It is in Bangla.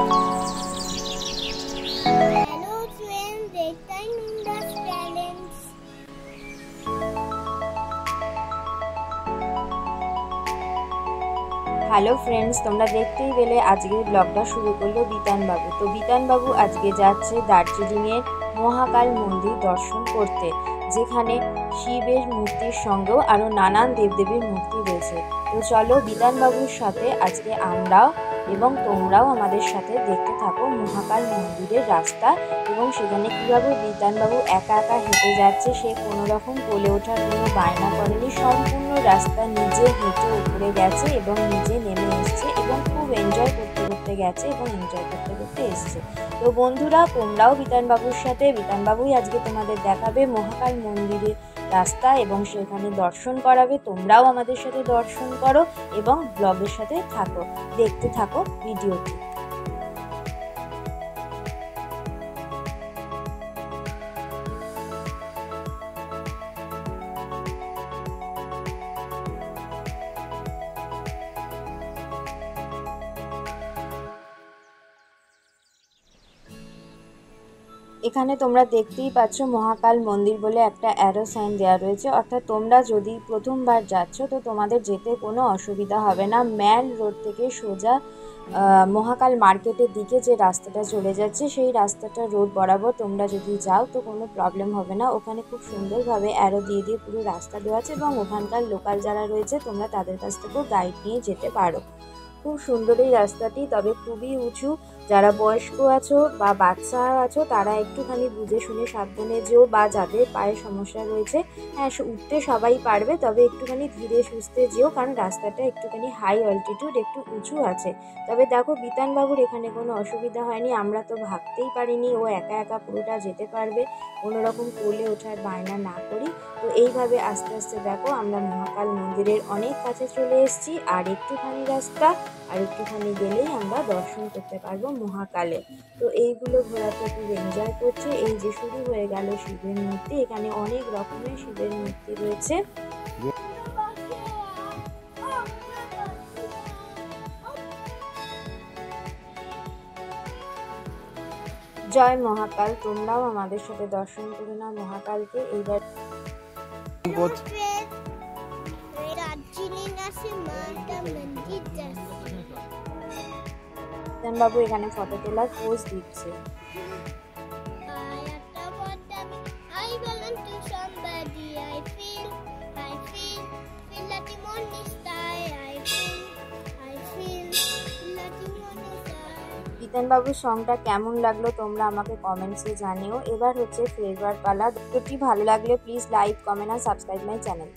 Hello friends, this time Inda's talents. Hello friends, তোমরা দেখতেই পেলে আজকের ব্লগটা শুরু করলো বিতানবাবু। তো বিতানবাবু আজকে যাচ্ছে দার্জিলিংয়ের মহাকাল মন্দির দর্শন করতে, যেখানে শিবের মূর্তির সঙ্গেও আরও নানান দেবদেবীর মূর্তি রয়েছে। তো চলো বিতানবাবুর সাথে আজকে আমরাও এবং তোমরাও আমাদের সাথে দেখতে থাকো মহাকাল মন্দিরের রাস্তা, এবং সেখানে কীভাবে বিতানবাবু একা একা হেঁটে যাচ্ছে। সে কোনো রকম কোলে ওঠার কোনো বায়না করেনি, সম্পূর্ণ রাস্তা নিজে হেঁটে উপরে গেছে এবং নিজে নেমে এসছে এবং খুব এনজয় করতে করতে গেছে এবং এনজয় করতে করতে এসছে। তো বন্ধুরা, তোমরাও বিতানবাবুর সাথে, বিতানবাবুই আজকে তোমাদের দেখাবে মহাকাল মন্দিরের রাস্তা এবং সেখানে দর্শন করাবে। তোমরাও আমাদের সাথে দর্শন করো এবং ব্লগের সাথে থাকো, দেখতে থাকো ভিডিওটি। এখানে তোমরা দেখতেই পাচ্ছ মহাকাল মন্দির বলে একটা অ্যারো সাইন দেওয়া রয়েছে, অর্থাৎ তোমরা যদি প্রথমবার যাচ্ছ তো তোমাদের যেতে কোনো অসুবিধা হবে না। ম্যাল রোড থেকে সোজা মহাকাল মার্কেটের দিকে যে রাস্তাটা চলে যাচ্ছে, সেই রাস্তাটা রোড বরাবর তোমরা যদি যাও তো কোনো প্রবলেম হবে না। ওখানে খুব সুন্দরভাবে অ্যারো দিয়ে দিয়ে পুরো রাস্তা দেওয়া আছে এবং ওখানকার লোকাল যারা রয়েছে তোমরা তাদের কাছ থেকেও গাইড নিয়ে যেতে পারো। খুব সুন্দর এই রাস্তাটি, তবে খুবই উঁচু। যারা বয়স্ক আছো বা বাচ্চা আছো তারা একটুখানি বুঝে শুনে সাবধানে যেও, বা যাদের পায়ে সমস্যা রয়েছে, হ্যাঁ উঠতে সবাই পারবে, তবে একটুখানি ধীরে সুস্থে যেও, কারণ রাস্তাটা একটুখানি হাই অল্টিটিউড, একটু উঁচু আছে। তবে দেখো বিতানবাবুর এখানে কোনো অসুবিধা হয়নি, আমরা তো ভাবতেই পারিনি ও একা একা পুরোটা যেতে পারবে কোনো রকম কোলে ওঠার বায়না না করি। তো এইভাবে আস্তে আস্তে দেখো আমরা মহাকাল মন্দিরের অনেক কাছে চলে এসেছি, আর একটুখানি রাস্তা, আর একটুখানি গেলেই আমরা দর্শন করতে পারবো মহাকালে। তো এইগুলো ঘোরাতে খুব এনজয় করছে। এই যে শুরু হয়ে গেল শিবের মূর্তি, এখানে অনেক রকমের শিবের মূর্তি রয়েছে। জয় মহাকাল, তোমরাও আমাদের সাথে দর্শন করে নাও মহাকালকে। এইবার Hello friends, দার্জিলিং আসে মাতা মন্দির যাচ্ছে। বিতানবাবু এখানে ফটো তোলার পোজ দিচ্ছে। I belong to somebody. I feel that the moon is high. I feel that the moon is high. বিতানবাবুর সংটা কেমন লাগলো তোমরা আমাকে কমেন্টসে জানিও। এবার হচ্ছে ফেরবার পালা। ভিডিওটি ভালো লাগলে প্লিজ লাইক, কমেন্ট আর সাবস্ক্রাইব মাই চ্যানেল।